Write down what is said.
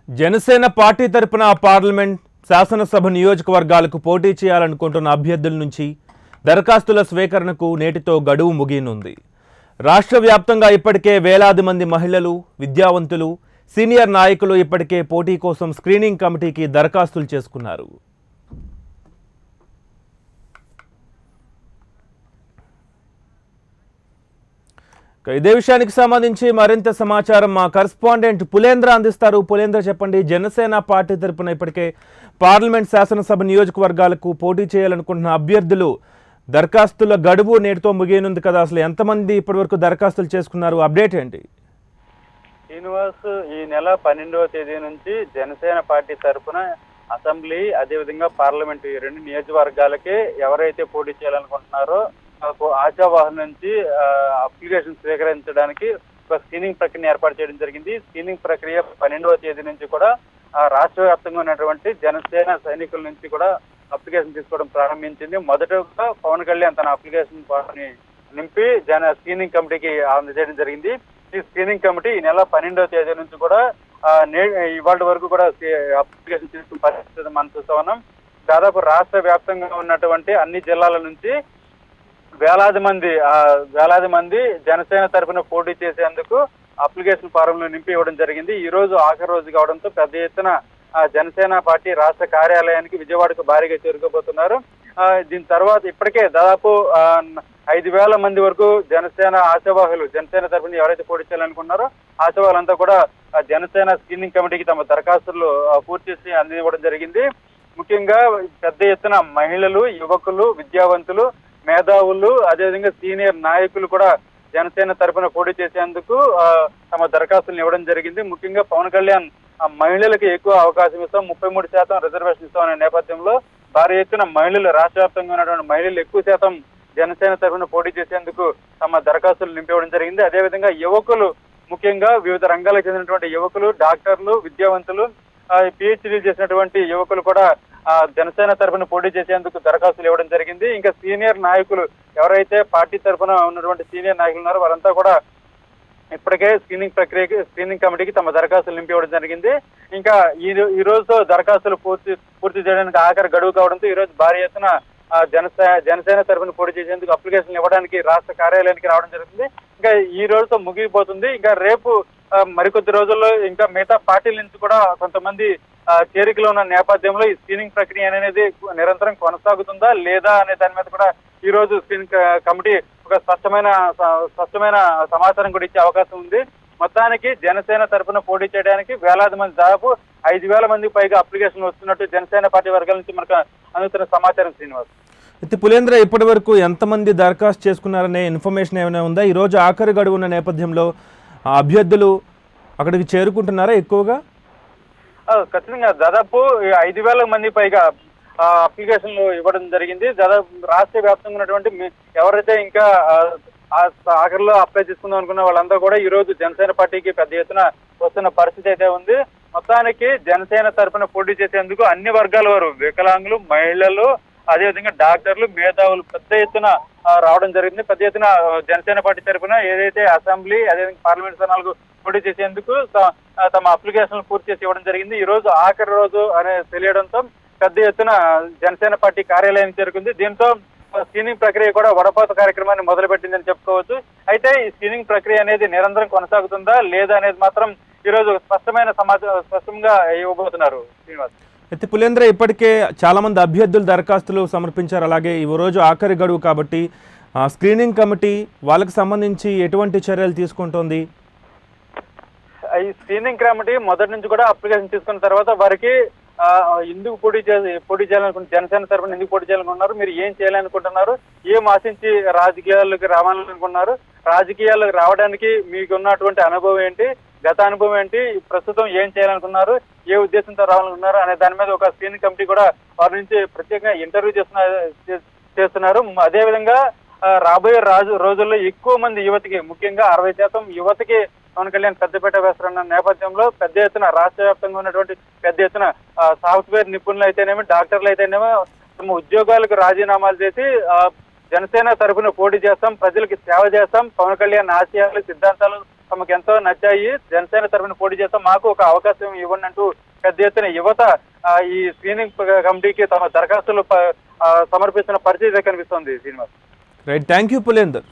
Janasena party తరపున parliament శాసనసభ నియోజకవర్గాలకు పోటీ చేయాలనుకుంటున్న అభ్యర్థుల నుంచి దరఖాస్తుల స్వీకరణకు నేటితో గడువు ముగియనుంది. రాష్ట్ర వ్యాప్తంగా ఇప్పటికే వేలాది మంది మహిళలు, విద్యావంతులు, సీనియర్ నాయకులు ఇప్పటికే పోటీ కోసం స్క్రీనింగ్ కమిటీకి దరఖాస్తులు చేసుకున్నారు. ఇదే విషయానికి సంబంధించి మరింత సమాచారం మా కరెస్పాండెంట్ పులేంద్ర అందిస్తారు. పులేంద్ర, చెప్పండి. జనసేన పార్టీ తరపున ఇప్పటికే పార్లమెంట్ శాసనసభ నియోజకవర్గాలకు పోటీ చేయాలనుకుంటున్న అభ్యర్థులు దరఖాస్తుల గడువు నేటితో ముగియనుంది కదా, అసలు ఎంతమంది ఇప్పటివరకు దరఖాస్తులు చేసుకున్నారు? అప్డేట్ ఏంటి? శ్రీనివాస్, ఈ నెల 12వ తేదీ నుంచి జనసేన పార్టీ తరఫున అసెంబ్లీ అదేవిధంగా పార్లమెంట్ ఈ రెండు నియోజకవర్గాలకి ఎవరైతే పోటీ చేయాలనుకుంటున్నారో ఆశావాహన నుంచి అప్లికేషన్ స్వీకరించడానికి ఒక స్క్రీనింగ్ ప్రక్రియ ఏర్పాటు చేయడం జరిగింది. స్క్రీనింగ్ ప్రక్రియ 12వ తేదీ నుంచి కూడా రాష్ట్ర వ్యాప్తంగా ఉన్నటువంటి జనసేన సైనికుల నుంచి కూడా అప్లికేషన్ తీసుకోవడం ప్రారంభించింది. మొదటగా పవన్ కళ్యాణ్ తన అప్లికేషన్ ఫామ్ని నింపి స్క్రీనింగ్ కమిటీకి అందజేయడం జరిగింది. ఈ స్క్రీనింగ్ కమిటీ ఈ నెల 12వ తేదీ నుంచి కూడా ఇవాళ వరకు కూడా అప్లికేషన్ తీసుకున్న పరిస్థితి మనం చూస్తా ఉన్నాం. దాదాపు రాష్ట్ర వ్యాప్తంగా ఉన్నటువంటి అన్ని జిల్లాల నుంచి వేలాది మంది జనసేన తరఫున పోటీ చేసేందుకు అప్లికేషన్ ఫారంలు నింపి ఇవ్వడం జరిగింది. ఈ రోజు ఆఖరి రోజు కావడంతో పెద్ద ఎత్తున జనసేన పార్టీ రాష్ట్ర కార్యాలయానికి విజయవాడకు భారీగా చేరుకోబోతున్నారు. దీని తర్వాత ఇప్పటికే దాదాపు 5,000 మంది వరకు జనసేన ఆశావాహులు, జనసేన తరఫున ఎవరైతే పోటీ చేయాలనుకున్నారో ఆశావాహులంతా కూడా జనసేన స్క్రీనింగ్ కమిటీకి తమ దరఖాస్తులు పూర్తి చేసి అందివ్వడం జరిగింది. ముఖ్యంగా పెద్ద ఎత్తున మహిళలు, యువకులు, విద్యావంతులు, మేధావులు, అదేవిధంగా సీనియర్ నాయకులు కూడా జనసేన తరఫున పోటీ చేసేందుకు తమ దరఖాస్తులను ఇవ్వడం జరిగింది. ముఖ్యంగా పవన్ కళ్యాణ్ మహిళలకు ఎక్కువ అవకాశం ఇస్తాం, 33% రిజర్వేషన్ ఇస్తామనే నేపథ్యంలో భారీ ఎత్తున మహిళలు, రాష్ట్ర వ్యాప్తంగా ఉన్నటువంటి మహిళలు ఎక్కువ శాతం జనసేన తరఫున పోటీ చేసేందుకు తమ దరఖాస్తులు నింపివ్వడం జరిగింది. అదేవిధంగా యువకులు, ముఖ్యంగా వివిధ రంగాలకు చెందినటువంటి యువకులు, డాక్టర్లు, విద్యావంతులు, పిహెచ్డీ చేసినటువంటి యువకులు కూడా జనసేన తరఫున పోటీ చేసేందుకు దరఖాస్తులు ఇవ్వడం జరిగింది. ఇంకా సీనియర్ నాయకులు ఎవరైతే పార్టీ తరఫున ఉన్నటువంటి సీనియర్ నాయకులు ఉన్నారో వారంతా కూడా ఇప్పటికే స్క్రీనింగ్ కమిటీకి తమ దరఖాస్తులు నింపి ఇవ్వడం జరిగింది. ఇంకా ఈ రోజుతో దరఖాస్తులు పూర్తి చేయడానికి ఆఖరి గడువు కావడంతో ఈ రోజు భారీ ఎత్తున జనసేన తరఫున పోటీ చేసేందుకు అప్లికేషన్ ఇవ్వడానికి రాష్ట్ర కార్యాలయానికి రావడం జరుగుతుంది. ఇంకా ఈ రోజుతో ముగిపోతుంది. ఇంకా రేపు మరికొద్ది రోజుల్లో ఇంకా మిగతా పార్టీల నుంచి కూడా కొంతమంది చేరికలో ఉన్న నేపథ్యంలో ఈ స్క్రీనింగ్ ప్రక్రియ అనేది నిరంతరం కొనసాగుతుందా లేదా అనే దాని మీద కూడా ఈ రోజు స్క్రీనింగ్ కమిటీ ఒక స్పష్టమైన సమాచారం కూడా ఇచ్చే అవకాశం ఉంది. మొత్తానికి జనసేన తరఫున పోటీ చేయడానికి వేలాది మంది, దాదాపు 5,000 మందికి పైగా అప్లికేషన్ వస్తున్నట్టు జనసేన పార్టీ వర్గాల నుంచి మనకు అందుతున్న సమాచారం. శ్రీనివాస్, అయితే పులేంద్ర, ఇప్పటి వరకు ఎంతమంది దరఖాస్తు చేసుకున్నారనే ఇన్ఫర్మేషన్ ఏమైనా ఉందా? ఈ రోజు ఆఖరి గడువు ఉన్న నేపథ్యంలో అభ్యర్థులు అక్కడికి చేరుకుంటున్నారా ఎక్కువగా? ఖచ్చితంగా దాదాపు 5,000 మంది పైగా అప్లికేషన్లు ఇవ్వడం జరిగింది. దాదాపు రాష్ట్ర వ్యాప్తంగా ఉన్నటువంటి ఎవరైతే ఇంకా ఆఖరిలో అప్లై చేసుకుందాం అనుకున్న వాళ్ళంతా కూడా ఈ రోజు జనసేన పార్టీకి పెద్ద ఎత్తున వస్తున్న పరిస్థితి అయితే ఉంది. మొత్తానికి జనసేన తరఫున పోటీ చేసేందుకు అన్ని వర్గాల వారు, వికలాంగులు, మహిళలు, అదేవిధంగా డాక్టర్లు, మేధావులు పెద్ద ఎత్తున రావడం జరిగింది. పెద్ద ఎత్తున జనసేన పార్టీ తరఫున ఏదైతే అసెంబ్లీ అదేవిధంగా పార్లమెంట్ స్థానాలకు పోటీ చేసేందుకు తమ అప్లికేషన్లు పూర్తి చేసి ఇవ్వడం జరిగింది. ఈ రోజు ఆఖరి రోజు అనే తెలియడంతో పెద్ద ఎత్తున జనసేన పార్టీ కార్యాలయానికి చేరుకుంది. దీంతో స్క్రీనింగ్ ప్రక్రియ కూడా వడపోత కార్యక్రమాన్ని మొదలుపెట్టిందని చెప్పుకోవచ్చు. అయితే ఈ స్క్రీనింగ్ ప్రక్రియ అనేది నిరంతరం కొనసాగుతుందా లేదా అనేది మాత్రం ఈ రోజు స్పష్టంగా ఇవ్వబోతున్నారు. శ్రీనివాస్, అయితే పులేంద్ర, ఇప్పటికే చాలా మంది అభ్యర్థులు దరఖాస్తులు సమర్పించారు. అలాగే ఈ రోజు ఆఖరి గడువు కాబట్టి స్క్రీనింగ్ కమిటీ వాళ్ళకి సంబంధించి ఎటువంటి చర్యలు తీసుకుంటోంది? ఈ స్క్రీనింగ్ కమిటీ మొదటి నుంచి కూడా అప్లికేషన్ తీసుకున్న తర్వాత వారికి ఎందుకు పోటీ చేయాలనుకుంటున్నారు, జనసేన తరఫున ఎందుకు పోటీ చేయాలనుకుంటున్నారు, మీరు ఏం చేయాలనుకుంటున్నారు, ఏం ఆశించి రాజకీయాల్లోకి రావాలనుకుంటున్నారు, రాజకీయాల్లోకి రావడానికి మీకు ఉన్నటువంటి అనుభవం ఏంటి, గత అనుభవం ఏంటి, ప్రస్తుతం ఏం చేయాలనుకున్నారు, ఏ ఉద్దేశంతో రావాలనుకున్నారు అనే దాని మీద ఒక స్క్రీనింగ్ కమిటీ కూడా వారి నుంచి ప్రత్యేకంగా ఇంటర్వ్యూ చేస్తున్నారు. అదేవిధంగా రాబోయే రోజుల్లో ఎక్కువ మంది యువతికి, ముఖ్యంగా 60% యువతకి పవన్ కళ్యాణ్ పెద్దపేట వేస్తారన్న నేపథ్యంలో పెద్ద ఎత్తున రాష్ట్ర వ్యాప్తంగా ఉన్నటువంటి పెద్ద ఎత్తున సాఫ్ట్వేర్ నిపుణులు అయితేనేమో, డాక్టర్లు అయితేనేమో తమ ఉద్యోగాలకు రాజీనామాలు చేసి జనసేన తరఫున పోటీ చేస్తాం, ప్రజలకి సేవ చేస్తాం, పవన్ కళ్యాణ్ ఆశయాలు, సిద్ధాంతాలు తమకు ఎంతో నచ్చాయి, జనసేన తరఫున పోటీ చేస్తాం, మాకు ఒక అవకాశం ఇవ్వండి అంటూ పెద్ద ఎత్తున యువత ఈ స్క్రీనింగ్ కమిటీకి తమ దరఖాస్తులు సమర్పిస్తున్న పరిస్థితి కనిపిస్తోంది Srinivas. Right, thank you Pulender.